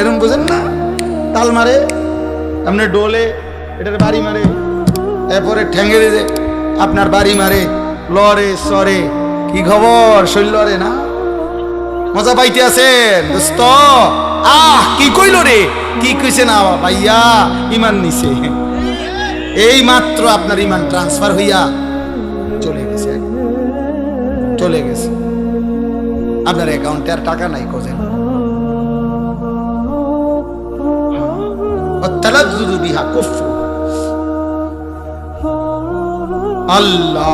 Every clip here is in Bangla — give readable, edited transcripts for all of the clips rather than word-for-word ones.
এরকম বোঝেন না? তাল মারে, আপনি ডোলে, এটার বাড়ি মারে, এরপরে ঠ্যাঙ্গে দিয়ে আপনার বাড়ি মারে, লরে সরে, কি খবর শৈলরে না? মজা পাইতে আছেন দোস্ত? কি কইল রে, কি কইছে না ভাইয়া? ইমান নিছে, এই মাত্র আপনার ইমান ট্রান্সফার হইয়া চলে গেছে, চলে গেছে। আপনার অ্যাকাউন্টে আর টাকা নাই, কোজেন বিহা কুফর। আল্লাহ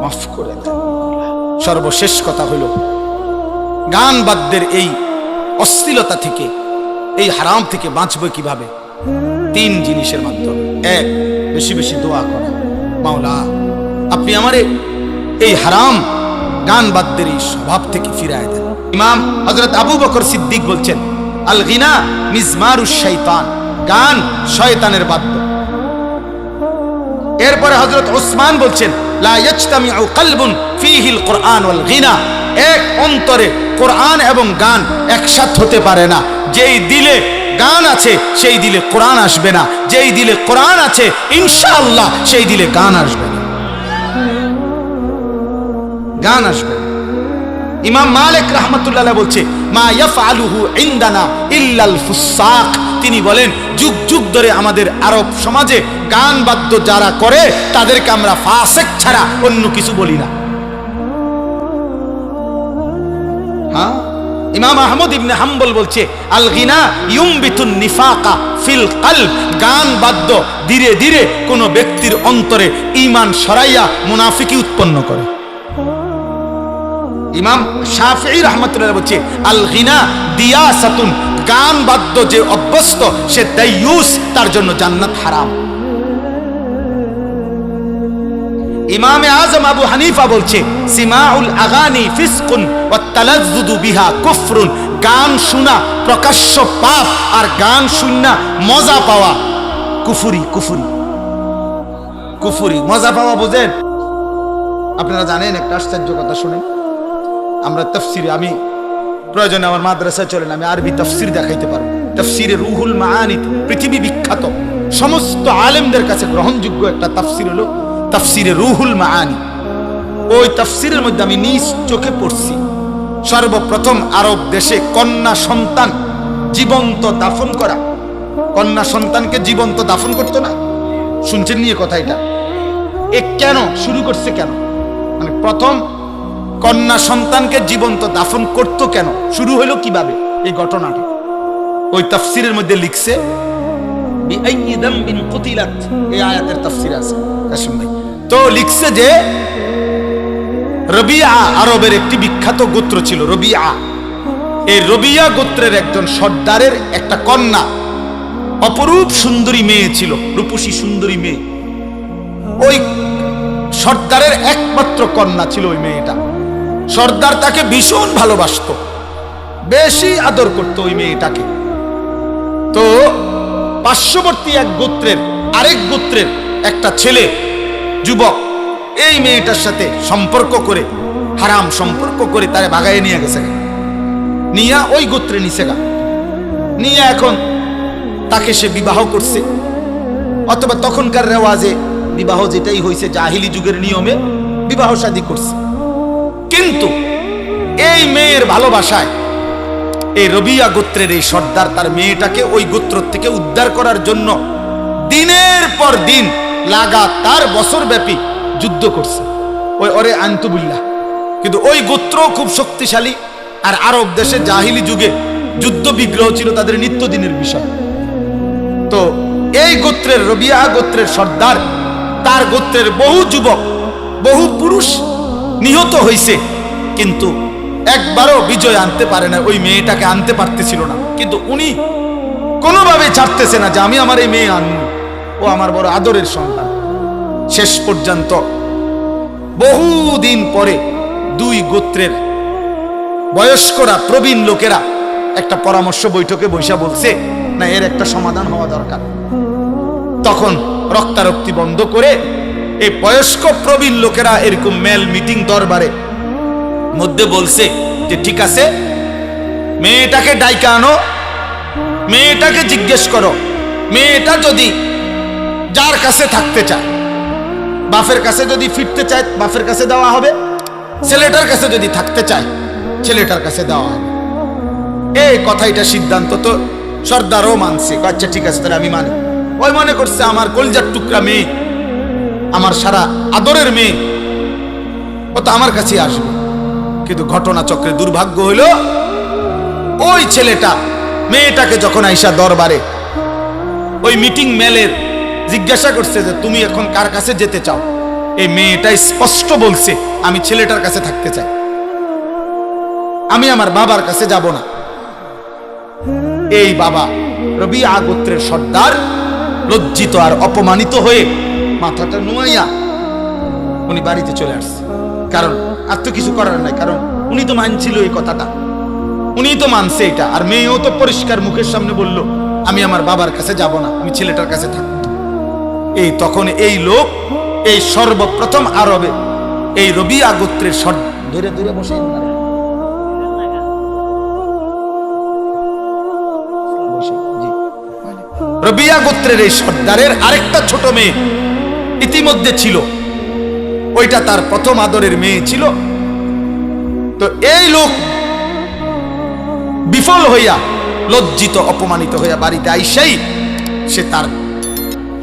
মাফ করে দেন। সর্বশেষ কথা হইল, গান বাদ্যের এই অশ্লীলতা থেকে, এই হারাম থেকে বাঁচবে কিভাবে? 3 জিনিসের মাধ্যমে। 1, বেশি বেশি দোয়া করা, মাওলা আপনি আমারে এই হারাম গান বাদ্যের এই স্বভাব থেকে ফিরায় দেন। ইমাম হযরত আবু বকর সিদ্দিক বলছেন, আল গিনা মিজমারুশ শাইতান, গান শয়তানের বাদ্য। এরপরে হযরত উসমান বলছেন, লা ইয়াজতামিউ কলবুন ফীহিল কুরআন ওয়াল গিনা, এক অন্তরে কোরআন এবং গান একসাথে হতে পারে না। যেই দিলে গান আছে সেই দিলে কোরআন আসবে না, যেই দিলে কোরআন আছে ইনশাআল্লাহ সেই দিলে গান আসবে না, গান আসবে। ইমাম মালিক রাহমাতুল্লাহ আলাইহি বলছে, মা ইয়াফআলুহু ইনদানা ইল্লাল ফুসাক, তিনি বলেন যুগ যুগ ধরে আমাদের আরব সমাজে গান বাদ্য যারা করে তাদেরকে আমরা ফাসিক ছাড়া অন্য কিছু বলি না। হ্যাঁ, ইমাম আহমদ ইবনে হাম্বল বলছে, আল গিনা ইউমবিতুন নিফাকা ফিল কলব, গান বাদ্য ধীরে ধীরে কোন ব্যক্তির অন্তরে ঈমান সরাইয়া মুনাফিকি উৎপন্ন করে। ইমাম শাফিঈ রাহমাতুল্লাহ বলছে, আল গিনা দিয়াসাতুন, গান বাদ্য যে অভ্যস্ত সে দাইয়ুস, তার জন্য জান্নাত হারাম। ইমামে আজম আবু হানিফা বলছে, সিমাউল আগানি ফিসকুন ওয়াত তালাজ্জুদু বিহা কুফরুন, গান শোনা প্রকাশ্য পাপ, আর গান শুননা মজা পাওয়া কুফরি। কুফরি কুফরি মজা পাওয়া বুঝেন? আপনারা জানেন একটা আশ্চর্য কথা শুনেন, আমরা তাফসিরে, আমি প্রয়োজনে আমার মাদ্রাসায় চলেন, আমি আরবি তাফসির দেখাইতে পারবো। তাফসিরে রুহুল মাআনি পৃথিবী বিখ্যাত, সমস্ত আলেমদের কাছে গ্রহণযোগ্য একটা তাফসির হলো তাফসিরে রুহুল মাআনি। ওই তাফসিরের মধ্যে আমি নিজ চোখে পড়ছি, সর্বপ্রথম আরব দেশে কন্যা সন্তান জীবন্ত দাফন করা, কন্যা সন্তানকে জীবন্ত দাফন করতো না, শুনছেন নিয়ে কথা? এটা কেন শুরু করছে, কেন মানে প্রথম কন্যা সন্তানকে জীবন্ত দাফন করতো কেন, শুরু হলো কিভাবে এই ঘটনাটা? ওই তাফসিরের মধ্যে লিখছে, বিআইয়ি যামবিন কুতিলাত, এই আয়াতের তাফসির আছে কাসিম ভাই। তো লিখছে যে রবিয়া আরবের একটি বিখ্যাত গোত্র ছিল রবিয়া। এই রবিয়া গোত্রের একজন সর্দারের একটা কন্যা, অপরূপ সুন্দরী মেয়ে ছিল, রূপসী সুন্দরী মেয়ে। ওই সর্দারের একমাত্র কন্যা ছিল ওই মেয়েটা। সর্দার তাকে ভীষণ ভালোবাসত, বেশি আদর করত ওই মেয়েটাকে। তো পার্শ্ববর্তী এক গোত্রের, আরেক গোত্রের একটা ছেলে যুবক এই মেয়েটার সাথে সম্পর্ক করে, হারাম সম্পর্ক করে তারে ভাগায়ে নিয়ে গেছে, নিয়ে ওই গোত্রে নিছে গা, নিয়ে এখন তাকে সে বিবাহ করছে, অথবা তখনকার রেওয়াজে বিবাহ যেটাই হয়েছে জাহিলি যুগের নিয়মে বিবাহ শাদী করছে। কিন্তু এই মেয়ের ভালোবাসায় এই রবিয়া গোত্রের এই সর্দার তার মেয়েটাকে ওই গোত্র থেকে উদ্ধার করার জন্য দিনের পর দিন লাগাতার বছরব্যাপী যুদ্ধ করছে, ওই ওরে আনতুবিল্লাহ। কিন্তু ওই গোত্র খুব শক্তিশালী, আর আরব দেশে জাহিলি যুগে যুদ্ধ বিগ্রহ ছিল তাদের নিত্যদিনের বিষয়। তো এই গোত্রের রবিয়া গোত্রের সর্দার, তার গোত্রের বহু যুবক, বহু পুরুষ নিহত হয়েছে, কিন্তু একবারও বিজয় আনতে পারে না, ওই মেয়েটাকে আনতে পারতেছিল না। কিন্তু উনি কোনোভাবে ছাড়তেছে না যে আমি আমার এই মেয়ে আনবো, ও আমার বড় আদরের সন্তান। শেষ পর্যন্ত বহুদিন পরে দুই গোত্রের বয়স্করা, প্রবীণ লোকেরা একটা পরামর্শ বৈঠকে বৈশা বলছে, না এর একটা সমাধান হওয়া দরকার। তখন রক্তারক্তি বন্ধ করে এই বয়স্ক প্রবীণ লোকেরা এরকম মেল মিটিং দরবারে মধ্যে বলছে যে ঠিক আছে, মেয়েটাকে ডাইকা আনো, মেয়েটাকে জিজ্ঞেস করো, মেয়েটা যদি যার কাছে থাকতে চায়, বাপের কাছে যদি ফিরতে চায় বাপের কাছে দেওয়া হবে, ছেলেটার কাছে যদি থাকতে চায় ছেলেটার কাছে দেওয়া হবে। এই কথাটা সিদ্ধান্ত তো সর্দারও মানছে। আচ্ছা ঠিক আছে, তাহলে আমি মানি। ওই মনে করছে আমার কলজার টুকরা মেয়ে, আমার সারা আদরের মেয়ে, ও তো আমার কাছে আসবে। কিন্তু ঘটনা চক্রে দুর্ভাগ্য হইল, ওই ছেলেটা মেয়েটাকে যখন আইসা দরবারে ওই মিটিং মেলের জিজ্ঞাসা করছে যে তুমি এখন কার কাছে যেতে চাও, এই মেয়েটা স্পষ্ট বলছে আমি ছেলেটার কাছে থাকতে চাই, আমি আমার বাবার কাছে যাব না। এই বাবা রবিয়া গোত্রের সর্দার লজ্জিত আর অপমানিত হয়ে মাথাটা নুয়াইয়া উনি বাড়িতে চলে আসছে। কারণ আর তো কিছু করার নাই, কারণ উনি তো মানছিল এই কথাটা, উনি তো মানছে এটা। আর মেয়েও তো পরিষ্কার মুখের সামনে বলল আমি আমার বাবার কাছে যাব না, আমি ছেলেটার কাছে থাকবো। এই তখন এই লোক, এই সর্বপ্রথম আরবে এই রবিয়া গোত্রের ধরে ধরে বসে রবিয়া গোত্রের এই সর্দারের আরেকটা ছোট মেয়ে ইতিমধ্যে ছিল, ওইটা তার প্রথম আদরের মেয়ে ছিল। তো এই লোক বিফল হইয়া, লজ্জিত অপমানিত হইয়া বাড়িতে আইসাই সে তার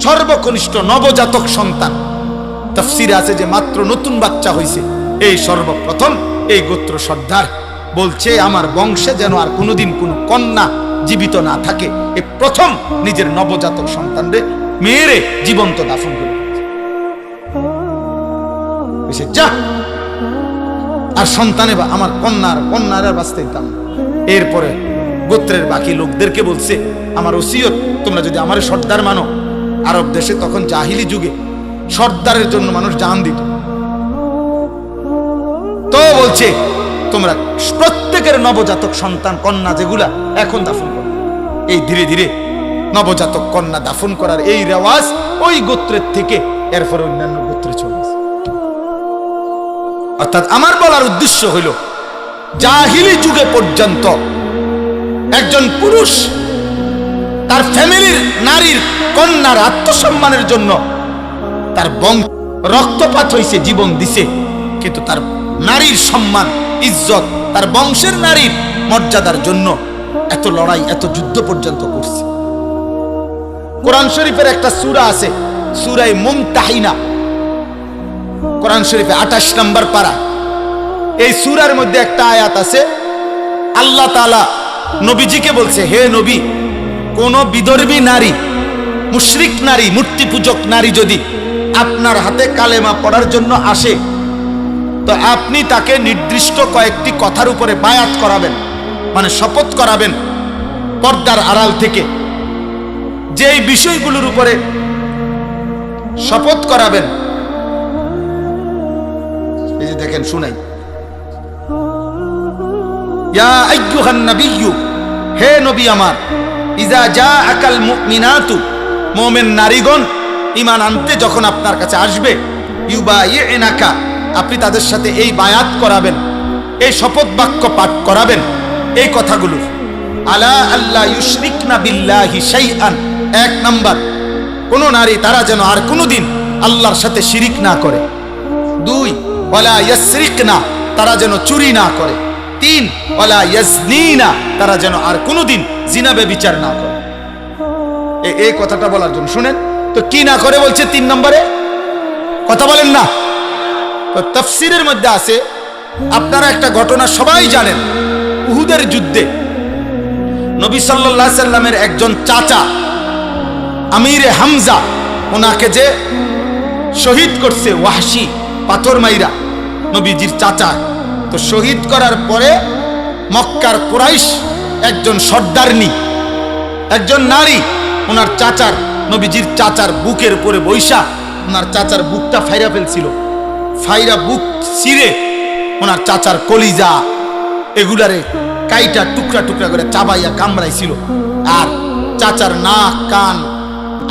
সর্বকনিষ্ঠ নবজাতক সন্তান, তাফসিরে আছে যে মাত্র নতুন বাচ্চা হইছে, এই সর্বপ্রথম এই গোত্র সর্দার বলছে আমার বংশে যেন আর কোনোদিন কোনো কন্যা জীবিত না থাকে, এই প্রথম নিজের নবজাতক সন্তানরে মেয়েরে জীবন্ত দাফন করে যা। আর সন্তানে আমার কন্যার আর বাঁচতে দিতাম। এরপরে গোত্রের বাকি লোকদেরকে বলছে আমার ওসিয়ত, তোমরা যদি আমার সর্দার মানো, আরব দেশে তখন জাহিলি যুগে সর্দারের জন্য মানুষ জান দিত, তো বলছে তোমরা প্রত্যেকের নবজাতক সন্তান কন্যা যেগুলা এখন দাফন করো। এই ধীরে ধীরে নবজাতক কন্যা দাফন করার এই রেওয়াজ ওই গোত্রের থেকে এরপরে অন্যান্য গোত্রে চলে গেছে। অর্থাৎ আমার বলার উদ্দেশ্য হইল, জাহিলি যুগে পর্যন্ত একজন পুরুষ তার ফ্যামিলির নারীর কন্যার আত্মসম্মানের জন্য তার বংশ রক্তপাত হইছে, জীবন দিছে, কিন্তু তার নারীর সম্মান ইজ্জত, তার বংশের নারীর মর্যাদার জন্য এত লড়াই, এত যুদ্ধ পর্যন্ত করছে। কোরআন শরীফের একটা সূরা আছে, সূরা মুমতাহিনা, কোরআন শরীফে 28 নম্বর পারা। এই সূরার মধ্যে একটা আয়াত আছে, আল্লাহ তাআলা নবীজিকে বলছে, হে নবী, কোন বিদর্ভী নারী, মুশরিক নারী, মূর্তি পূজক নারী যদি আপনার হাতে কালেমা পড়ার জন্য আসে, তো আপনি তাকে নির্দিষ্ট কয়েকটি কথার উপরে বায়াত করাবেন, মানে শপথ করাবেন পর্দার আড়াল থেকে। যেই বিষয়গুলোর উপরে শপথ করাবেন, এই যে দেখেন, শুনাই, ইয়া আইয়ুহান নাবিয়্যু, হে নবী আমার, ইজা জাআকাল মুমিনাতু, মুমিন নারীগণ ঈমান আনতে যখন আপনার কাছে আসবে, ইউবাইয়িনাকা, আপনি তাদের সাথে এই বায়াত করাবেন, এই শপথ বাক্য পাঠ করাবেন এই কথাগুলো। আলা আল্লাহ ইউশরিকনা বিল্লাহি শাইআন, এক নাম্বার, কোন নারী তারা যেন আর কোনোদিন আল্লাহর সাথে শিরিক না করে। 2, ওয়ালা ইয়াসরিকনা, তারা যেন চুরি না করে। 3, ওয়ালা ইয়াজনিনা, তারা যেন আর কোনোদিন জিনা ব্যভিচার না করে। এই কথাটা বলার জন্য শুনেন তো, কি না করে বলছে 3 নম্বরে, কথা বলেন না। তো তাফসীরের মধ্যে আছে, আপনারা একটা ঘটনা সবাই জানেন, উহুদের যুদ্ধে নবী সাল্লাল্লাহু আলাইহি সাল্লামের একজন চাচা আমিরে হামজা, ওনাকে যে শহীদ করছে ওয়াহশী পাথর মাইরা, নবীজির চাচা। তো শহীদ করার পরে মক্কার কুরাইশ একজন সর্দারনি, একজন নারী, ওনার চাচার, নবীজির চাচার বুকের উপরে বৈশা ওনার চাচার বুকটা ফাইরা ফেলছিল। ফাইরা বুক ছিঁড়ে ওনার চাচার কলিজা এগুলারে কাইটা টুকরা টুকরা করে চাবাইয়া কামড়াইছিল। আর চাচার নাক, কান,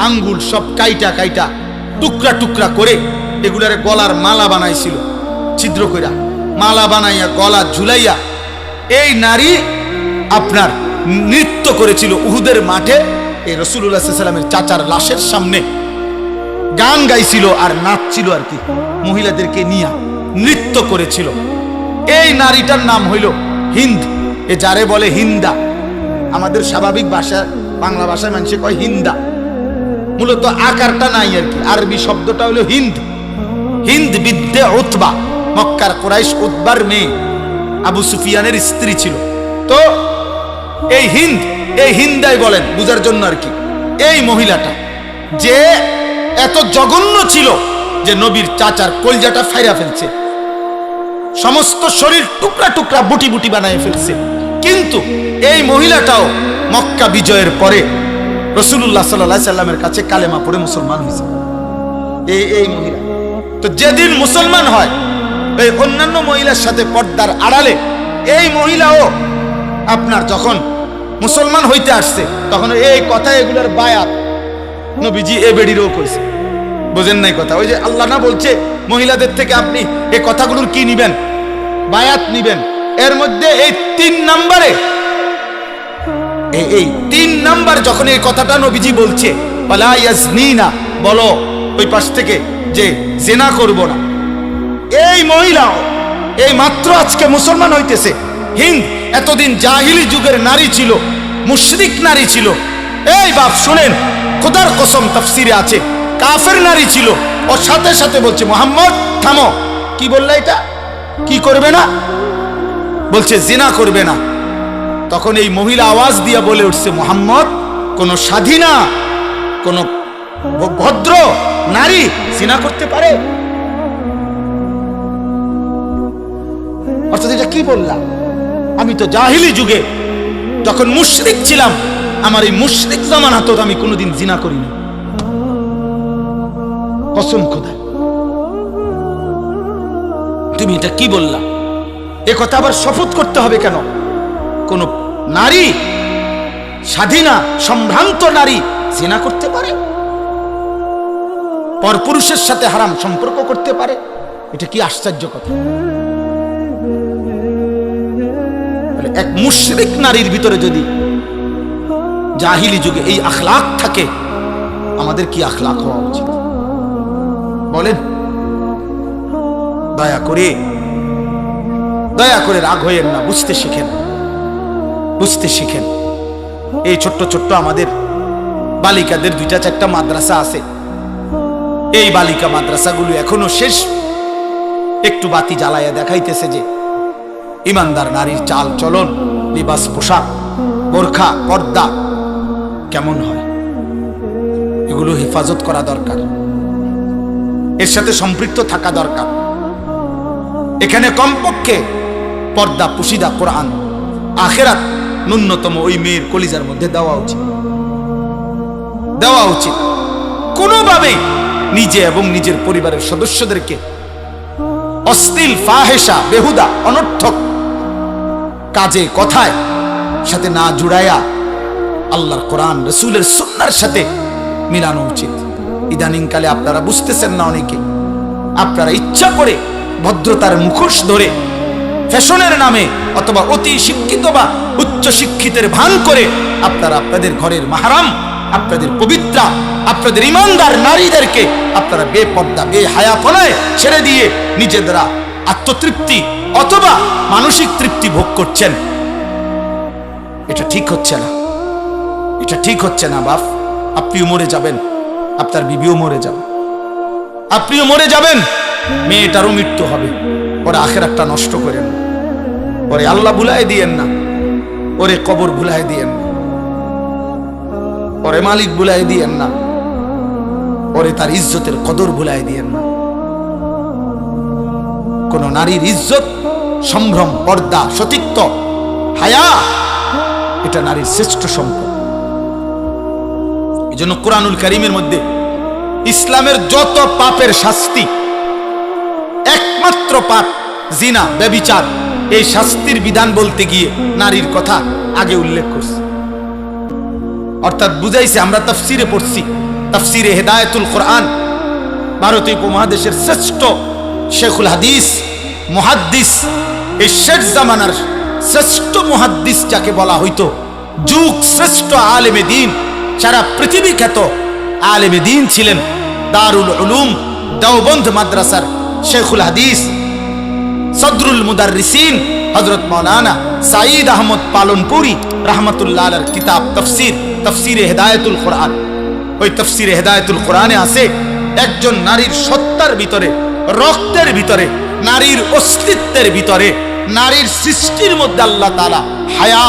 আঙ্গুল সব কাইটা কাইটা টুকরা টুকরা করে এগুলারে গলার মালা বানাইছিল, ছিদ্র কইরা মালা বানাইয়া গলা ঝুলাইয়া। এই নারী আপনার নৃত্য করেছিল উহুদের মাঠে। এই রাসূলুল্লাহ সাল্লাল্লাহু আলাইহি ওয়াসাল্লামের চাচার লাশের সামনে গান গাইছিল আর নাচছিল আর কি, মহিলাদেরকে নিয়ে নৃত্য করেছিল। এই নারীটার নাম হইল হিন্দ। এ যারে বলে হিন্দা, আমাদের স্বাভাবিক ভাষা বাংলা ভাষায় মানুষে কয় হিন্দা, মূলত আকারটা নাই আর কি। আরবি শব্দটা হলো হিন্দ। হিন্দ বিদ্যে উতবা, মক্কার কুরাইশ উতবার মেয়ে, আবু সুফিয়ানের স্ত্রী ছিল। তো এই হিন্দাই বলেন বুঝার জন্য আর কি। এই মহিলাটা যে এত জঘন্য ছিল যে নবীর চাচার কলজাটা ফাইরা ফেলছে, সমস্ত শরীর টুকরা টুকরা বুটি বুটি বানায় ফেলছে। কিন্তু এই মহিলাটাও মক্কা বিজয়ের পরে রাসূলুল্লাহ সাল্লাল্লাহু আলাইহি সাল্লামের কাছে কালেমা পড়ে মুসলমান হয়েছে। এই মহিলা তো যেদিন মুসলমান হয়, এই অন্যান্য মহিলার সাথে পর্দার আড়ালে এই মহিলাও আপনার যখন মুসলমান হইতে আসছে, তখন এই কথা এগুলোর বায়াত নবীজি এ বেড়িরও কইছে। বুঝেন নাই কথা? ওই যে আল্লাহ না বলছে মহিলাদের থেকে আপনি এই কথাগুলোর কি নিবেন? বায়াত নিবেন। এর মধ্যে এই 3 নম্বরে, এই 3 নাম্বার যখন এই কথাটা নবীজি বলছে, ওয়ালা ইয়াজনিনা, বলো ওই পাশ থেকে যে জিনা করব না, এই মহিলাও এই মাত্র আজকে মুসলমান হইতেছে। হিন্দ এতদিন জাহিলি যুগের নারী ছিল, মুশরিক নারী ছিল। এই বাপ শুনেন, খোদার কসম তাফসিরে আছে, কাফের নারী ছিল। ওর সাথে সাথে বলছে মুহাম্মদ থামো। কি বললা? এটা কি করবে না? বলছে জিনা করবে না। তখন এই মহিলা আওয়াজ দিয়ে বলে উঠছে, মুহাম্মদ কোন স্বাধীনা, কোন ভদ্র নারী জিনা করতে পারে? অর্থাৎ এটা কি বললাম? আমি তো জাহিলি যুগে যখন মুশরিক ছিলাম, আমার এই মুশরিক জামানা তো আমি কোনোদিন জিনা করিনি। কসম খোদা, তুমি এটা কি বললা? এ কথা আবার শপথ করতে হবে কেন? কোন নারী, স্বাধীনা সম্ভ্রান্ত নারী জিনা করতে পারে, পরপুরুষের সাথে হারাম সম্পর্ক করতে পারে? এটা কি আশ্চর্য কথা! এক মুশরিক নারীর ভিতরে যদি জাহিলি যুগে এই আখলাক থাকে, আমাদের কি আখলাক হওয়া উচিত বলেন? দয়া করে রাগ হইয়েন না, বুঝতে শিখেন। এই ছোট্ট ছোট্ট আমাদের বালিকাদের 2-4টা মাদ্রাসা আছে। এই বালিকা মাদ্রাসাগুলো এখনো শেষ, একটু বাতি জ্বালাইয়া দেখাইতেছে যে ইমানদার নারীর চাল চলন, লিবাস, পোশাক, বোরখা, পর্দা কেমন হয়, এগুলো হেফাজত করা দরকার, এর সাথে সম্পৃক্ত থাকা দরকার। এখানে কমপক্ষে পর্দা, পুশিদা, কোরআন, আখিরাত ন্যূনতম ওই মেয়ের কলিজার মধ্যে দেওয়া উচিত। কোনোভাবেই নিজে এবং নিজের পরিবারের সদস্যদেরকে অশ্লীল, ফাহেশা, বেহুদা, অনর্থক কাজে, কথায় সাথে না জুড়াইয়া আল্লাহর কোরআন, রাসূলের সুন্নাহর সাথে মিলানো উচিত। ইদানিং কালে আপনারা বুঝতেছেন না, অনেকে আপনারা ইচ্ছা করে ভদ্রতার মুখোশ ধরে ফ্যাশনের নামে অথবা অতি শিক্ষিত বা উচ্চ শিক্ষিতের ভান করে আপনারা আপনাদের ঘরের মাহরাম, আপনাদের পবিত্রা, আপনাদের ইমানদার নারীদেরকে আপনারা বেপর্দা, বেহায়াপনায় ছেড়ে দিয়ে নিজেরা আত্মতৃপ্তি অথবা মানসিক তৃপ্তি ভোগ করছেন। এটা ঠিক হচ্ছে না বাপ। আপনিও মরে যাবেন, আপনার বিবিও মরে যাবে, আপনিও মরে যাবেন, মেয়েটারও মৃত্যু হবে। ওরে আখিরাতটা নষ্ট করেন না, ওরে আল্লাহ ভুলাই দিয়েন না, ওরে কবর ভুলাই দিয়েন না, ওরে মালিক ভুলাই দিয়েন না, ওরে তার ইজ্জতের কদর ভুলাই দিয়েন না। কোন নারীর ইজ্জত, সম্ভ্রম, পর্দা, সতীত্ব, হায়া, এটা নারীর শ্রেষ্ঠ সম্পদ। এই জন্য কুরআনুল কারীমের মধ্যে ইসলামের যত পাপের শাস্তি, একমাত্র পাপ জিনা, ব্যভিচার, এই শাস্তির বিধান বলতে গিয়ে নারীর কথা আগে উল্লেখ করছে। অর্থাৎ বুঝাইছে, আমরা তাফসিরে পড়ছি, তাফসিরে হেদায়েতুল কোরআন, ভারতীয় উপমহাদেশের শ্রেষ্ঠ শেখুল হাদিস, মুহাদ্দিস, এই শেষ জামানার শ্রেষ্ঠ মুহাদ্দিস যাকে বলা হইতো, যুগ শ্রেষ্ঠ আলেমে দ্বীন, সারা পৃথিবী খ্যাত আলেমে দ্বীন ছিলেন দারুল উলুম দেওবন্দ মাদ্রাসার শেখুল হাদিস সদরুল মুদাররিসিন হযরত মাওলানা সাঈদ আহমদ পালনপুরি রাহমাতুল্লাহ আলাইহির কিতাব তাফসীরে হিদায়াতুল কোরআন। ওই তাফসীরে হিদায়াতুল কোরআনে আছে একজন নারীর সত্তার ভিতরে, রক্তের ভিতরে, নারীর অস্তিত্বের ভিতরে, নারীর সৃষ্টির মধ্যে আল্লাহ তাআলা হায়া,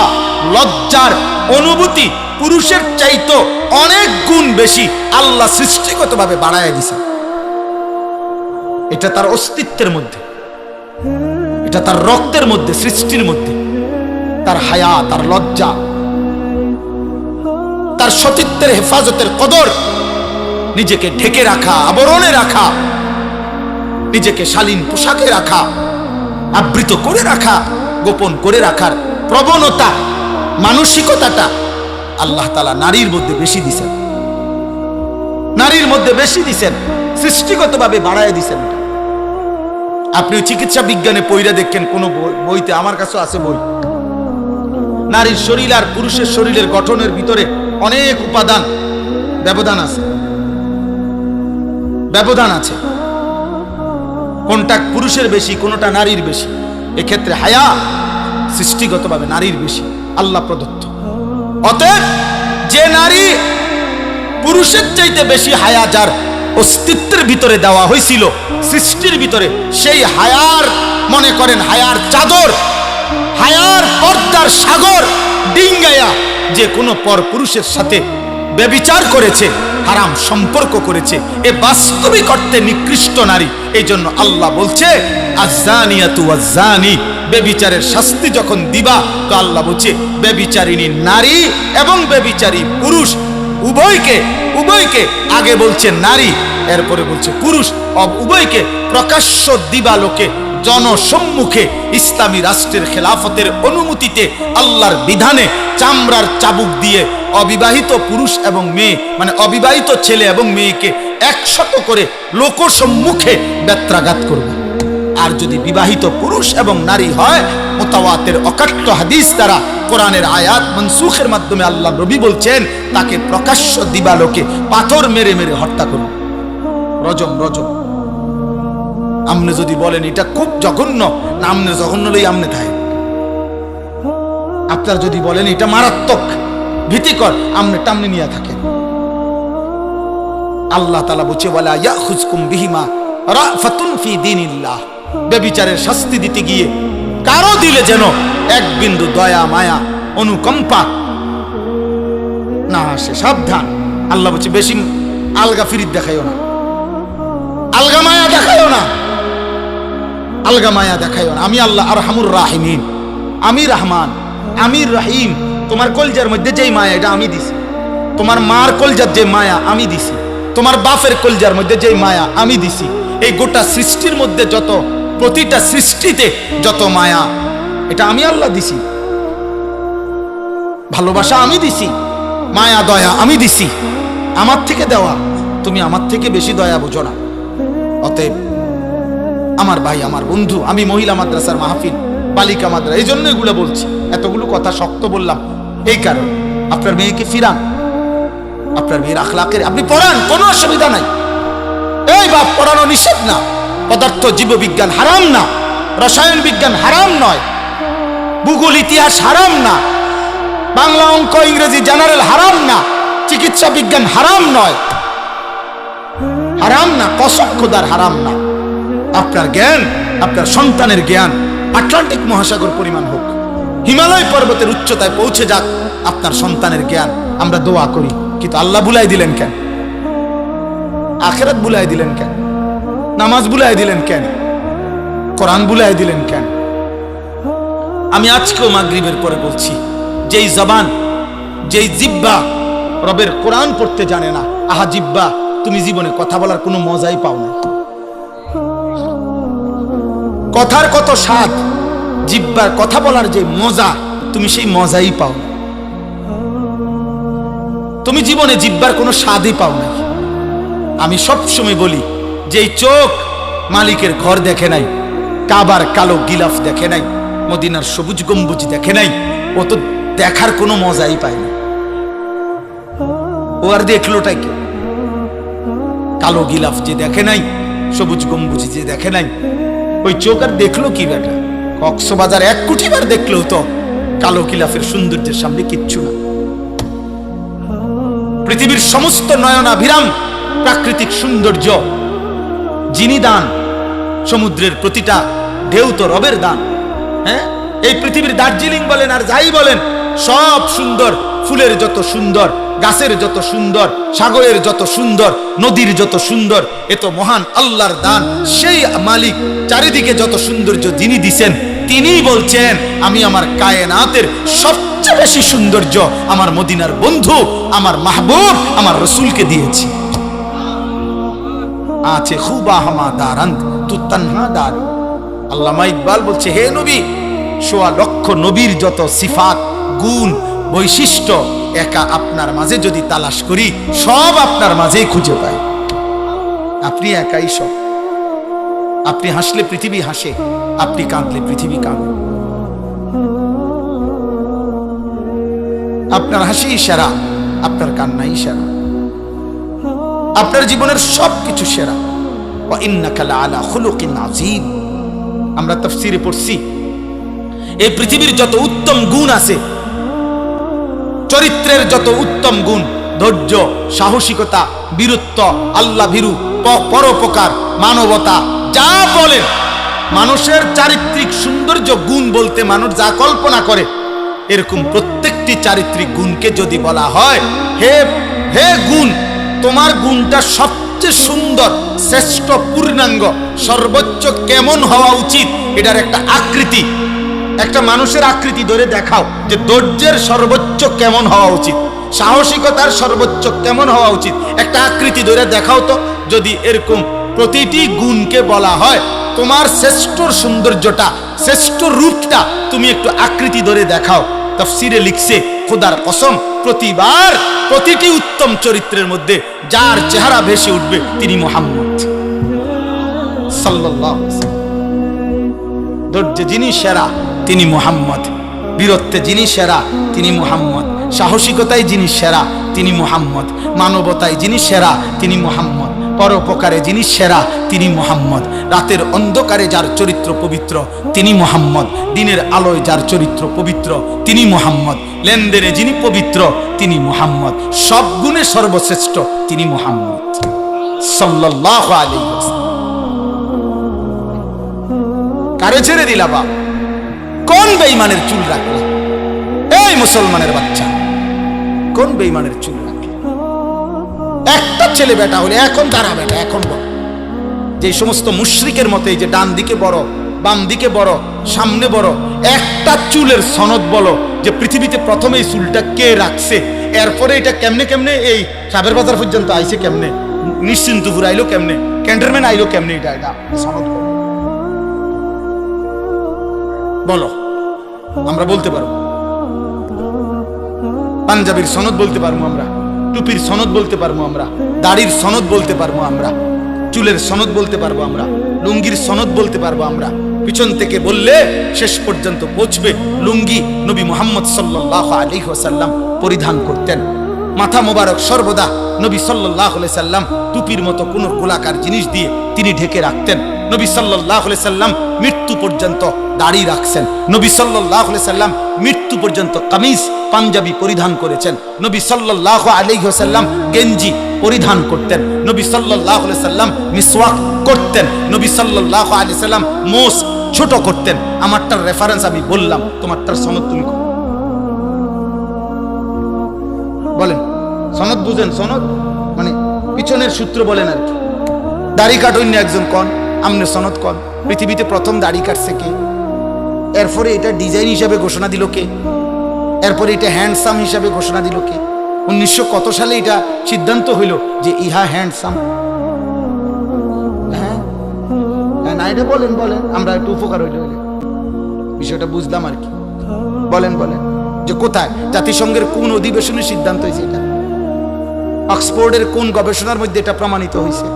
লজ্জার অনুভূতি পুরুষের চাইতো অনেক গুণ বেশি আল্লাহ সৃষ্টিগতভাবে বাড়ায় দিয়েছে। এটা তার অস্তিত্বের মধ্যে, এটা তার রক্তের মধ্যে, সৃষ্টির মধ্যে, তার হায়া, তার লজ্জা, তার সতীত্বের হেফাজতের কদর, নিজেকে ঢেকে রাখা, আবরণে রাখা, নিজেকে শালীন পোশাকে রাখা, আবৃত করে রাখা, গোপন করে রাখার প্রবণতা, মানসিকতাটা আল্লাহ তাআলা নারীর মধ্যে বেশি দিছেন, নারীর মধ্যে বেশি দিছেন, সৃষ্টিগতভাবে বাড়ায় দিছেন। আপনি চিকিৎসা বিজ্ঞানে পড়ে দেখেন কোন বইতে, আমার কাছে আছে বই, নারীর শরীর আর পুরুষের শরীরের গঠনের ভিতরে অনেক উপাদান ব্যবধান আছে, ব্যবধান আছে, কোনটা পুরুষের বেশি, কোনটা নারীর বেশি। এক্ষেত্রে হায়া সৃষ্টিগতভাবে নারীর বেশি, আল্লাহ প্রদত্ত। অতএব যে নারী পুরুষের চাইতে বেশি হায়া যার অস্তিত্বের ভিতরে দেওয়া হয়েছিল, সৃষ্টির ভিতরে, সেই হায়ার, মনে করেন হায়ার চাদর, হায়ার পর্দার সাগর ডিঙ্গায়া যে কোনো পর পুরুষের সাথে ব্যভিচার করেছে, হারাম সম্পর্ক করেছে, এ বাস্তবিক অর্থে নিকৃষ্ট নারী। এই জন্য আল্লাহ বলছে আয-যানিয়াতু ওয়াজ-যানি, ব্যভিচারের শাস্তি যখন দিবা, তো আল্লাহ বলছে ব্যভিচারিণী নারী এবং ব্যভিচারী পুরুষ উভয়কে আগে বলছে নারী, এরপরে বলছে পুরুষ, উভয়কে প্রকাশ্য দিবালোকে জনসম্মুখে ইসলামী রাষ্ট্রের খেলাফতের অনুমতিতে আল্লাহর বিধানে চামড়ার চাবুক দিয়ে অবিবাহিত পুরুষ এবং মেয়ে, মানে অবিবাহিত ছেলে এবং মেয়েকে একশত করে লোকসম্মুখে বেত্রাঘাত করবে। আর যদি বিবাহিত পুরুষ এবং নারী হয়, মুতাওয়াতির অকাট্য হাদিস দ্বারা, কোরআনের আয়াত মনসুখের মাধ্যমে আল্লাহ নবী বলছেন তাকে প্রকাশ্য দিবালোকে পাথর মেরে মেরে হত্যা করবে, রজম। আমনে যদি বলেন এটা খুব জঘন্য, না আমনে জঘন্য লই আমনে থাকে, আপনার যদি বলেন এটা মারাত্মক ভীতিকর, আমনে টামনে নিয়ে থাকেন। আল্লাহ তাআলা বলছে ওয়ালা ইয়াখুজকুম বিহিমা রাফাতুন ফি দীনিল্লাহ, ব্যভিচারের শাস্তি দিতে গিয়ে কারো দিলে যেন এক বিন্দু দয়া, মায়া, অনুকম্পা না আসে, সাবধান। আল্লাহ বলছে বেশি আলগা ফিরিত দেখাইও না, আলগা মায়া দেখাইও না, আলগা মায়া দেখাইও না। আমি আল্লাহ আরহামুর রাহিমিন, আমি রহমান, আমি রহিম। তোমার কলজার মধ্যে যেই মায়া, এটা আমি দিছি। তোমার মার কলজার যে মায়া আমি দিছি, তোমার বাপের কলজার মধ্যে যেই মায়া আমি দিছি। এই গোটা সৃষ্টির মধ্যে যত, প্রতিটা সৃষ্টিতে যত মায়া, এটা আমি আল্লাহ দিছি। ভালোবাসা আমি দিছি, মায়া দয়া আমি দিছি, আমার থেকে দেওয়া। তুমি আমার থেকে বেশি দয়া বুঝো না। অতএব আমার ভাই, আমার বন্ধু, আমি মহিলা মাদ্রাসার মাহফিল, বালিকা মাদ্রাসা, এই জন্য এগুলো বলছি। এতগুলো কথা শক্ত বললাম এই কারণে, আপনার মেয়েকে ফিরান, আপনার মেয়ের আখলাকের আপনি পড়ান, কোনো অসুবিধা নাই। এই বাপ, পড়ানো নিষেধ না। পদার্থ জীববিজ্ঞান হারাম না, রসায়ন বিজ্ঞান হারাম নয়, ভূগোল ইতিহাস হারাম না, বাংলা অঙ্ক ইংরেজি জেনারেল হারাম না, চিকিৎসা বিজ্ঞান হারাম নয়, হারাম না, কসম খোদার হারাম না। আপনার জ্ঞান, আপনার সন্তানের জ্ঞান আটলান্টিক মহাসাগর পরিমাণ হোক, হিমালয় পর্বতের উচ্চতায় পৌঁছে যাক আপনার সন্তানের জ্ঞান। আমরা দোয়া করি, কিন্তু আল্লাহ ভুলাই দিলেন কেন? আখিরাত ভুলাই দিলেন কেন? নামাজ ভুলাই দিলেন কেন? কোরআন ভুলাই দিলেন কেন? আমি আজকেও মাগরিবের পরে বলছি, যেই জবান, যেই জিহ্বা রবের কোরআন পড়তে জানে না, আহা জিহ্বা, তুমি জীবনে কথা বলার কোনো মজাই পাও না। কথার কত স্বাদ, জিহ্বার কথা বলার যে মজা, তুমি সেই মজাই পাও না। তুমি জীবনে জিহ্বার কোনো স্বাদই পাও না। আমি সবসময় বলি, যেই চোখ মালিকের ঘর দেখে নাই, কাবার কালো গিলাফ দেখে নাই, মদিনার সবুজ গম্বুজ দেখে নাই, ও তো দেখার কোনো মজাই পায় না। ও আর দেখলোটাই কি? কালো গিলাফ যে দেখে নাই, সবুজ গম্বুজ যে দেখে নাই, ওই চোখ আর দেখলো কি বেটা? কক্সবাজার 1 কোটি বার দেখলেও তো কালো গিলাফের সৌন্দর্যের সামনে কিচ্ছু না। পৃথিবীর সমস্ত নয়নাভিরাম প্রাকৃতিক সৌন্দর্য যিনি দান, সমুদ্রের প্রতিটা ঢেউ তো রবের দান। হ্যাঁ, এই পৃথিবীর দার্জিলিং বলেন আর যাই বলেন, সব সুন্দর। ফুলের যত সুন্দর, গাছের যত সুন্দর, সাগরের যত সুন্দর, নদীর যত সুন্দর, এ তো মহান আল্লাহর দান। সেই মালিক চারিদিকে যত সৌন্দর্য যিনি দিছেন, তিনিই বলছেন আমি আমার কায়নাতের সবচেয়ে বেশি সৌন্দর্য আমার মদিনার বন্ধু, আমার মাহবুব, আমার রসুলকে দিয়েছি। আছে খুবা হামা দারান তু তানহা দার। আল্লামা ইকবাল বলছে, হে নবী, 1.25 লক্ষ নবীর যত সিফাত, গুণ, বৈশিষ্ট্য একা আপনার মাঝে যদি তালাশ করি, সব আপনার মাঝেই খুঁজে পাই। আপনি একাই সব। আপনি হাসলে পৃথিবী হাসে, আপনি কাঁদলে পৃথিবী কাঁদে। আপনার হাসি সেরা, আপনার কান্নাই সেরা, আপনার জীবনের সবকিছু সেরা। ওয়া ইন্নাকা লাআলা খুলুকিন আযীম। আমরা তাফসীরে পড়ছি, এই পৃথিবীর যত উত্তম গুণ আছে, চরিত্রের যত উত্তম গুণ, ধৈর্য, সাহসিকতা, বীরত্ব, আল্লাহ ভীরু, পরোপকার, মানবতা, যা বলেন, মানুষের চারিত্রিক সৌন্দর্য গুণ বলতে মানুষ যা কল্পনা করে, এরকম প্রত্যেকটি চারিত্রিক গুণকে যদি বলা হয়, হে হে গুণ, তোমার গুণটা সবচেয়ে সুন্দর, শ্রেষ্ঠ, পূর্ণাঙ্গ, সর্বোচ্চ কেমন হওয়া উচিত, এটার একটা আকৃতি, একটা মানুষের আকৃতি ধরে দেখাও যে ধৈর্যের সর্বোচ্চ কেমন হওয়া উচিত, সাহসিকতার সর্বোচ্চ কেমন হওয়া উচিত, একটা আকৃতি ধরে দেখাও তো। যদি এরকম প্রতিটি গুণকে বলা হয় তোমার শ্রেষ্ঠ সৌন্দর্যটা, শ্রেষ্ঠ রূপটা তুমি একটু আকৃতি ধরে দেখাও, তাফসীরে লিখছে, খোদার কসম, প্রতিবার প্রতিটি উত্তম চরিত্রের মধ্যে যার চেহারা ভেসে উঠবে তিনি মুহাম্মদ সাল্লাল্লাহু আলাইহি ওয়াসাল্লাম। ধৈর্যে যিনি সেরা তিনি মুহাম্মদ, বীরত্বে যিনি সেরা তিনি মুহাম্মদ, সাহসিকতায় যিনি সেরা তিনি মুহাম্মদ, মানবতায় যিনি সেরা তিনি মুহাম্মদ, পরোপকারে যিনি সেরা তিনি মুহাম্মদ, রাতের অন্ধকারে যার চরিত্র পবিত্র তিনি মুহাম্মদ, দিনের আলোয় যার চরিত্র পবিত্র তিনি মুহাম্মদ, লেনদেনে যিনি পবিত্র তিনি মুহাম্মদ, সব গুণে সর্বশ্রেষ্ঠ তিনি মুহাম্মদ সাল্লাল্লাহু আলাইহি ওয়াসাল্লাম। কারে ছেড়ে দিলা বাপ? কোন বেঈমানের চুল রাখলে? এই মুসলমানের বাচ্চা, কোন বেঈমানের চুল রাখলে? একটা ছেলে বেটা হলে এখন দাঁড়া বেটা, এখন বল। যে সমস্ত মুশরিকের মতে যে ডান দিকে বড়, বাম দিকে বড়, সামনে বড়, একটা চুলের সনদ বলো যে পৃথিবীতে প্রথমে এই চুলটা কে রাখছে, এরপরে এটা কেমনে কেমনে এই সাবের বাজার পর্যন্ত আইছে, কেমনে নিশ্চিন্তপুর আইলো, কেমনে ক্যান্টনমেন্ট আইলো, কেমনে, এটা এটা সনদ বলো। আমরা বলতে পারবো, পাঞ্জাবির সনদ বলতে পারবো আমরা, টুপির সনদ বলতে পারবো আমরা, দাড়ির সনদ বলতে পারবো আমরা, চুলের সনদ বলতে পারবো আমরা, লুঙ্গির সনদ বলতে পারবো আমরা। পিছন থেকে বললে শেষ পর্যন্ত পৌঁছবে। লুঙ্গি নবী মুহাম্মদ সাল্লাল্লাহু আলাইহি ওয়াসাল্লাম পরিধান করতেন। মাথা মোবারক সর্বদা নবী সাল্লাল্লাহু আলাইহি সাল্লাম টুপির মতো কোন গোলাকার জিনিস দিয়ে তিনি ঢেকে রাখতেন। নবী সাল্লাল্লাহু আলাইহি সাল্লাম মৃত্যু পর্যন্ত দাড়ি রাখছেন। নবী সাল্লাল্লাহু আলাইহি সাল্লাম মৃত্যু পর্যন্ত কামিজ, পাঞ্জাবি পরিধান করেছেন। নবী সাল্লাল্লাহু আলাইহি ওয়াসাল্লাম গেঞ্জি পরিধান করতেন। নবী সাল্লাল্লাহু আলাইহি সাল্লাম মিসওয়াক করতেন। নবী সাল্লাল্লাহু আলাইহি সাল্লাম মোস ছোট করতেন। আমারটার রেফারেন্স আমি বললাম, তোমারটার সনদ তুমি বলেন। সনদ বুঝেন? সনদ মানে পিছনের সূত্র বলেন আর কি। দাড়ি কাটুন একজন কন, আমনে সনদ কন। পৃথিবীতে প্রথম দাড়ি কাটছে কে? এরপরে এটা ডিজাইন হিসাবে ঘোষণা দিল কে? এরপরে এটা হ্যান্ডসাম হিসাবে ঘোষণা দিল কে? 1900 কত সালে এটা সিদ্ধান্ত হইল যে ইহা হ্যান্ডসাম? হ্যাঁ না, এটা বলেন বলেন, আমরা একটু উপকার হইলে বিষয়টা বুঝলাম আর কি। বলেন বলেন যে কোথায়, জাতিসংঘের কোন অধিবেশনে সিদ্ধান্ত হয়েছে এটা? অক্সফোর্ডের কোন গবেষণার মধ্যে এটা প্রমাণিত হয়েছে?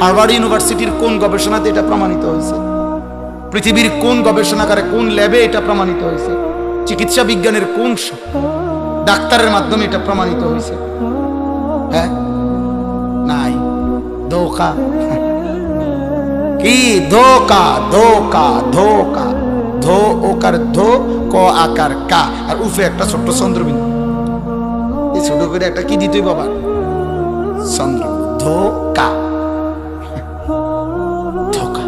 হার্ভার্ড ইউনিভার্সিটির কোন গবেষণাতে এটা প্রমাণিত হয়েছে? পৃথিবীর কোন গবেষণাগারে কোন ল্যাবে এটা প্রমাণিত হয়েছে? চিকিৎসা বিজ্ঞানের কোন ডাক্তারের মাধ্যমে এটা প্রমাণিত হয়েছে? হ্যাঁ, নাই। ধোকা। কি ধোকা? ধোকা, ধোকা। ধো ওকার ধো, ক আকার কা, আর উফে একটা ছোট্ট চন্দ্রবিন্দু। এই ছোট করে একটা কি দিতই বাবা? চন্দ্র। ধোকা, ধোকা।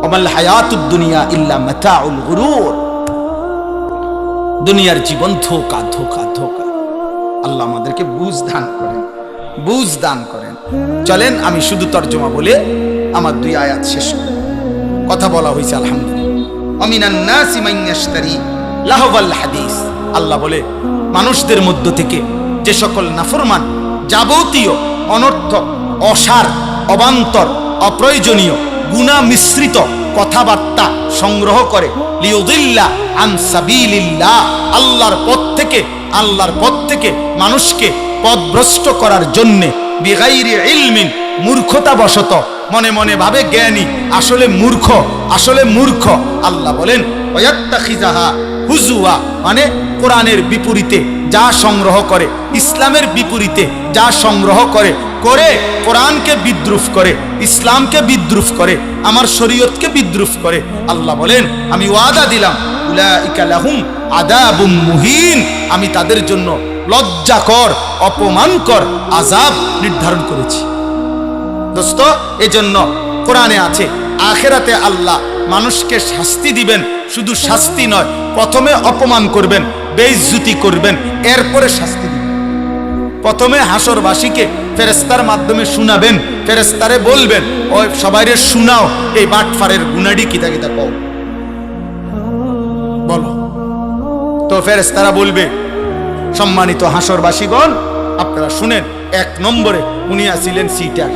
ওমাল হায়াতুদ দুনিয়া ইল্লা মাতাউল গুরুর। দুনিয়ার জীবন ধোকা, ধোকা, ধোকা। আল্লাহ আমাদেরকে বুঝ দান করেন, বুঝ দান করেন। চলেন আমি শুধু তর্জমা বলে আমার 2 আয়াত শেষ করি। কথা বলা হয়েছে আলহামদুলিল্লাহ। আমিনান নাসি মান ইয়াশতারি লাহওয়াল হাদিস। আল্লাহ বলে মানুষদের মধ্য থেকে যে সকল নাফরমান যাবতীয় অনর্থক, অসার, অবান্তর, অপ্রয়োজনীয়, গুনাহ মিশ্রিত কথাবার্তা সংগ্রহ করে, লিউদিল্লা আন সাবিলিল্লাহ, আল্লাহর পথ থেকে মানুষকে পথভ্রষ্ট করার জন্য, বিগাইরি ইলমিন, মূর্খতাবশত, মনে মনে ভাবে জ্ঞানী, আসলে মূর্খ। আল্লাহ বলেন ওয়াত্তাখিজাহা হুজুয়া, মানে কোরআনের বিপরীতে যা সংগ্রহ করে, ইসলামের বিপরীতে যা সংগ্রহ করে, কোরআনকে বিদ্রুপ করে, ইসলামকে বিদ্রুপ করে, আমার শরীয়তকে বিদ্রুপ করে। আল্লাহ বলেন আমি ওয়াদা দিলাম উলাইকা লাহুম আযাবুম মুহিন, আমি তাদের জন্য লজ্জাকর, অপমানকর আযাব নির্ধারণ করেছি। দোস্ত, এজন্য কোরআনে আছে আখিরাতে আল্লাহ মানুষকে শাস্তি দিবেন। শুধু শাস্তি নয়, প্রথমে অপমান করবেন, বেইজ্জতি করবেন, এরপরে শাস্তি দিবেন। প্রথমে হাসরবাসীকে ফেরেশতার মাধ্যমে শুনাবেন, ফেরেশতারে বলবেন ওই সবাইরে শুনাও এই বাটফারের গুনাডি কিতা কিতা কও, বলো। তো ফেরেশতারা বলবে সম্মানিত হাসরবাসীগণ আপনারা শুনেন, 1 নম্বরে উনি আছিলেন সিটার,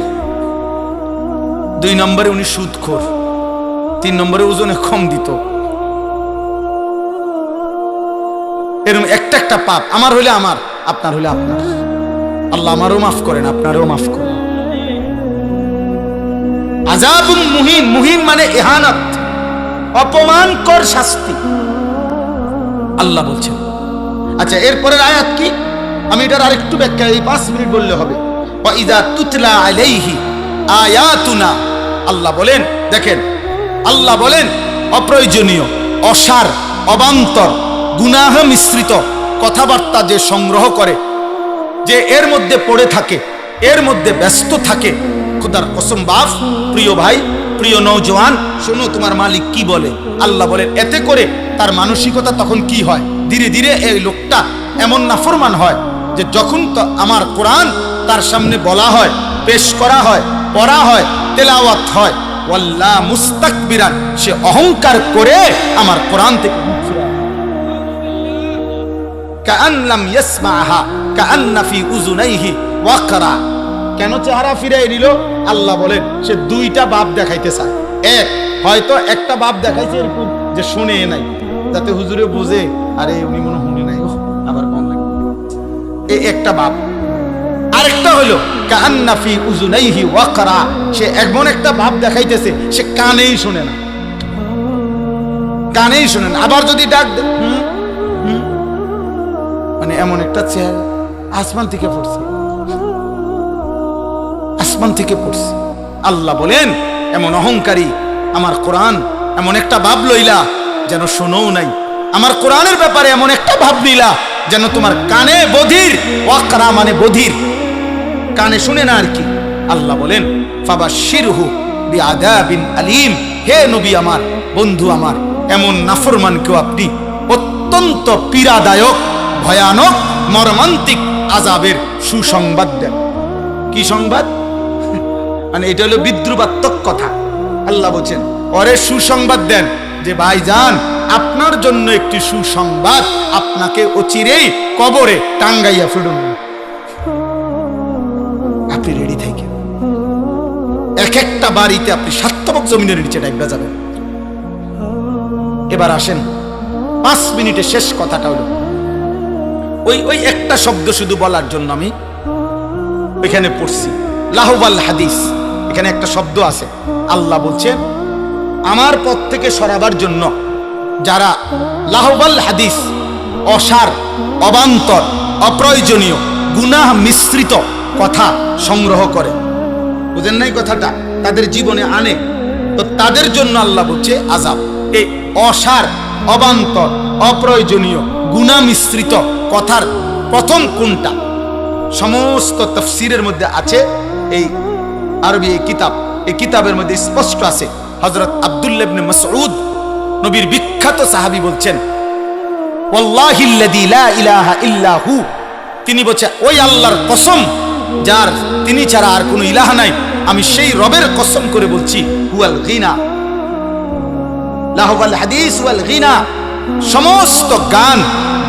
2 নম্বরে উনি সুদখোর, 3 নম্বরে ওজনে কম দিত। এরকম একটা পাপ, আমার হইলে আমার, আপনার হইলে আপনার। আল্লাহ আমারও মাফ করেন, আপনারও মাফ করেন। আযাবুম মুহিন, মুহিন মানে ইহানাত, অপমানকর শাস্তি আল্লাহ বলছেন। আচ্ছা, এরপরের আয়াত কি? আমি এটার আরেকটু ব্যাখ্যা এই 5 মিনিট বললে হবে। ওয়া ইযা তুতলা আলাইহি আয়াতুনা, আল্লাহ বলেন, দেখেন আল্লাহ বলেন অপ্রয়োজনীয়, অসার, অবান্তর, গুনাহ মিশ্রিত কথাবার্তা যে সংগ্রহ করে, যে এর মধ্যে পড়ে থাকে, এর মধ্যে ব্যস্ত থাকে, খোদার কসম বাপ, প্রিয় ভাই, প্রিয় নওজওয়ান, শোনো তোমার মালিক কি বলে। আল্লাহ বলেন এতে করে তার মানসিকতা তখন কি হয়, ধীরে ধীরে এই লোকটা এমন নাফরমান হয় যে যখন তো আমার কোরআন তার সামনে বলা হয়, পেশ করা হয়, পড়া হয়, তেলাওয়াত হয়, ওয়াল্লাহ মুস্তাকবিরান, সে অহংকার করে আমার কোরআন থেকে মুখ ফিরায়, কাআন লাম ইয়াসমাহা কাআন্না ফি উযুনাইহি ওয়াকরা। কেন চেহারা ফিরাই নিল? আল্লাহ বলেন সে 2টা বাপ দেখাইতে চায়। হয়তো একটা বাপ দেখাইছে এরকম যে শুনে নাই, যাতে হুজুরে বুঝে আরে উনি মনে শুনে নাই, আবার কম লাগে, এই একটা বাপ। আরেকটা হলো কাআন্না ফি উযুনাইহি ওয়াকরা, সে এমন একটা ভাব দেখাইতেছে সে কানেই শুনে না, কানেই শুনে না। আবার যদি ডাক দে, মানে এমন একটা চেহারা, আসমান থেকে পড়ছে, আসমান থেকে পড়ছে। আল্লাহ বলেন এমন অহংকারী আমার কোরআন এমন একটা ভাব লইলা যেন শোনও নাই, আমার কোরআনের ব্যাপারে এমন একটা ভাব নিলা যেন তোমার কানে বধির, ওয়াকরা মানে বধির, কানে শুনে না আর কি। আল্লাহ বলেন ফাবাশশিরহু বিআযাবিন আলীম, হে নবী আমার, বন্ধু আমার, এমন নাফরমানকেও আপনি অত্যন্ত পীড়াদায়ক, ভয়ানক, মর্মান্তিক আযাবের সুসংবাদ দেন। কি সংবাদ? মানে এটা হলো বিদ্রুপাত্মক কথা। আল্লাহ বলছেন ওরে সুসংবাদ দেন যে ভাইজান আপনার জন্য একটি সুসংবাদ, আপনাকে অচিরেই কবরে টাঙ্গাইয়া ফেলুন, আপনি রেডি থাকেন। এক একটা বাড়িতে আপনি 7 তবক জমিনের নিচে ডাইবা যাবেন। এবার আসেন 5 মিনিটে শেষ কথাটা হলো ওই একটা শব্দ শুধু বলার জন্য আমি এখানে পড়ছি, লাহওয়াল হাদিস। এখানে একটা শব্দ আছে, আল্লাহ বলছেন আমার পথ থেকে সরাবার জন্য যারা লাহবাল হাদিস, অসার, অবান্তর, অপ্রয়োজনীয়, গুনাহ মিশ্রিত কথা সংগ্রহ করে, বুঝেন নাই কথাটা, তাদের জীবনে আনে, তো তাদের জন্য আল্লাহ বলছে আযাব। এই অসার, অবান্তর, অপ্রয়োজনীয়, গুনাহ মিশ্রিত কথার প্রথম কোনটা? সমস্ত তাফসীরের মধ্যে আছে, এই আরবি এই কিতাবের মধ্যে স্পষ্ট আছে। হযরত আব্দুল্লাহ ইবনে মাসউদ, নবীর বিখ্যাত সাহাবী, বলছেন ওয়াল্লাহিল্লাযী লা ইলাহা ইল্লা হু, তিনি বলছে ওই আল্লাহর কসম যার তিনি ছাড়া আর কোনো ইলাহ নাই, আমি সেই রবের কসম করে বলছি, হুয়াল গিনা, লাহওয়াল হাদিস ওয়াল গিনা, সমস্ত গান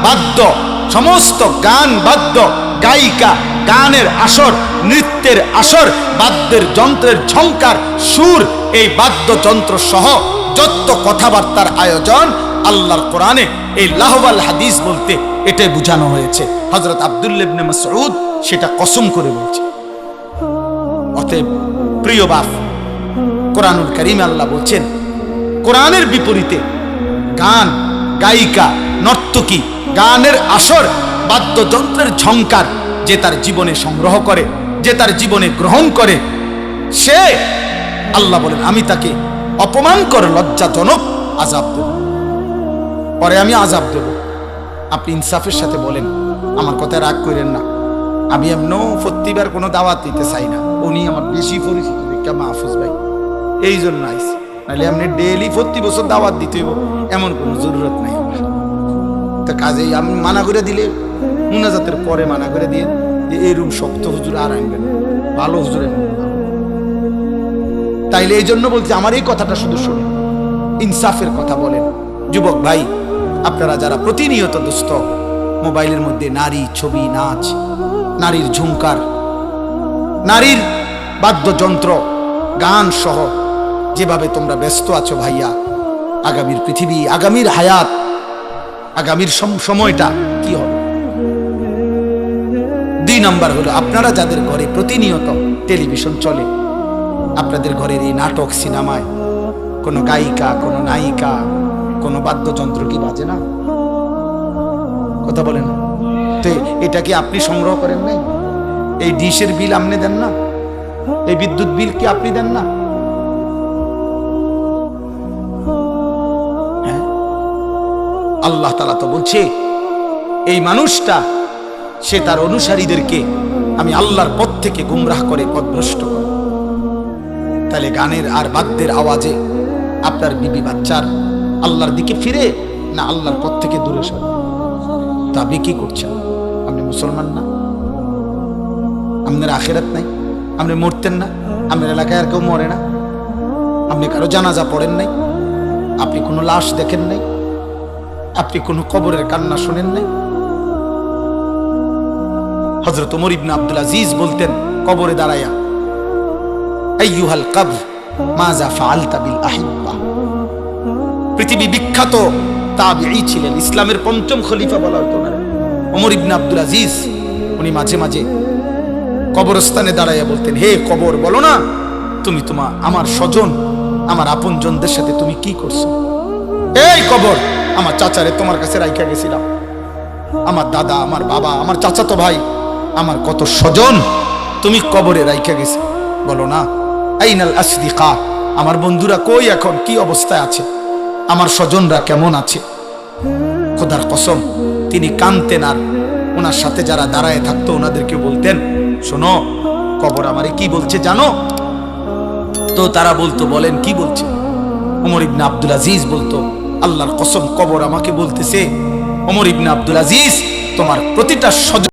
বাদ্য, সমস্ত গান বাদ্য, গায়িকা, গানের আসর, নৃত্যের আসর, বাদ্যের যন্ত্রের ঝংকার, সুর, এই বাদ্যযন্ত্র সহ যত কথাবার্তার আয়োজন আল্লাহর কোরআনে এই লাহওয়াল হাদিস বলতে এটাই বোঝানো হয়েছে। হযরত আব্দুল্লাহ ইবনে মাসউদ সেটা কসম করে বলছে। অতএব প্রিয় বাপ, কোরআনুল কারীমে আল্লাহ বলছেন কোরআনের বিপরীতে গান, গায়িকা, নর্তকী, গানের আসর, বাদ্যযন্ত্রের ঝংকার যে তার জীবনে সংগ্রহ করে, যে তার জীবনে গ্রহণ করে, সে আল্লাহ বলেন আমি তাকে অপমান করে লজ্জাজনক আযাব দেব, পরে আমি আযাব দেব। আপনি ইনসাফের সাথে বলেন, আমার কথায় রাগ করেন না, আমি এমনও প্রতিবার কোনো দাওয়াত দিতে চাই না, উনি আমার বেশি পরিচিত দেখা মাহফুজ ভাই, এই জন্য আইসি, নাহলে আপনি ডেইলি প্রতি বছর দাওয়াত দিতে হইব এমন কোনো জরুরত নাই আমার। তো কাজেই আমি মানা করে দিলে, মুনাজাতের পরে মানা করে দিয়ে যে এই রুম শক্ত হুজুর আর আনবেন, ভালো হুজুর আনবেন। তাইলে এই জন্য বলছি আমার এই কথাটা শুধু শুনে ইনসাফের কথা বলেন। যুবক ভাই, আপনারা যারা প্রতিনিয়ত দুস্থ মোবাইলের মধ্যে নারী ছবি, নাচ, নারীর ঝুমকার, নারীর বাদ্যযন্ত্র, গান সহ যেভাবে তোমরা ব্যস্ত আছো ভাইয়া, আগামীর পৃথিবী, আগামীর হায়াত, আগামীর সময়টা কি হবে? 2 নাম্বার হলো আপনারা যাদের ঘরে প্রতিনিয়ত টেলিভিশন চলে, আপনাদের ঘরের এই নাটক, সিনেমায় কোনো গায়িকা, কোনো নায়িকা, কোনো বাদ্যযন্ত্র কি বাজে না? কথা বলেন না তো? এটা কি আপনি সংগ্রহ করেন নাই? এই ডিশের বিল আপনি দেন না? এই বিদ্যুৎ বিল কি আপনি দেন না? হ্যাঁ, আল্লাহ তাআলা তো বলছে এই মানুষটা, সে তার অনুসারীদেরকে আমি আল্লাহর পথ থেকে গুমরাহ করে পথভ্রষ্ট করে। তাহলে গানের আর বাদ্যের আওয়াজে আপনার বিবি বাচ্চার আল্লাহর দিকে ফিরে না আল্লাহর পথ থেকে দূরে সরে? তা আপনি কি করছেন? আপনি মুসলমান না? আপনার আখিরাত নাই? আপনি মরতেন না? আপনার এলাকায় আর কেউ মরে না? আপনি কারো জানাজা পড়েন নাই? আপনি কোনো লাশ দেখেন নাই? আপনি কোনো কবরের কান্না শোনেন নাই? হযরত ওমর ইবনে আব্দুল আজিজ বলতেন কবরে দাঁড়ায়া, আইয়ুহাল কবর মাযা ফাআলতা বিল আহিব্বা। পৃথিবী বিখ্যাত তাবিঈ ছিলেন, ইসলামের 5ম খলিফা বলা হতো না ওমর ইবনে আব্দুল আজিজ। উনি মাঝে মাঝে কবরস্থানে দাঁড়াইয়া বলতেন, হে কবর, বলো না তুমি আমার স্বজন, আমার আপনজনদের সাথে তুমি কি করছো? এই কবর, আমার চাচারে তোমার কাছে রাইখা গেছিলাম, আমার দাদা, আমার বাবা, আমার চাচাতো ভাই, আমার কত স্বজন তুমি কবরে রাইখা গেছো, বলো না? আইনাল আসদিকা, আমার বন্ধুরা কই এখন, কি অবস্থায় আছে, আমার স্বজনরা কেমন আছে? খোদার কসম তিনি কাঁদতেন, আর ওনার সাথে যারা দাঁড়ায় থাকতো ওনাদেরকে বলতেন, শোনো কবর আমারে কি বলছে জানো? তো তারা বলতো, বলেন কি বলছে? ওমর ইবনে আব্দুল আজিজ বলতো, আল্লাহর কসম কবর আমাকে বলতেছে, ওমর ইবনে আব্দুল আজিজ তোমার প্রতিটা স্বজন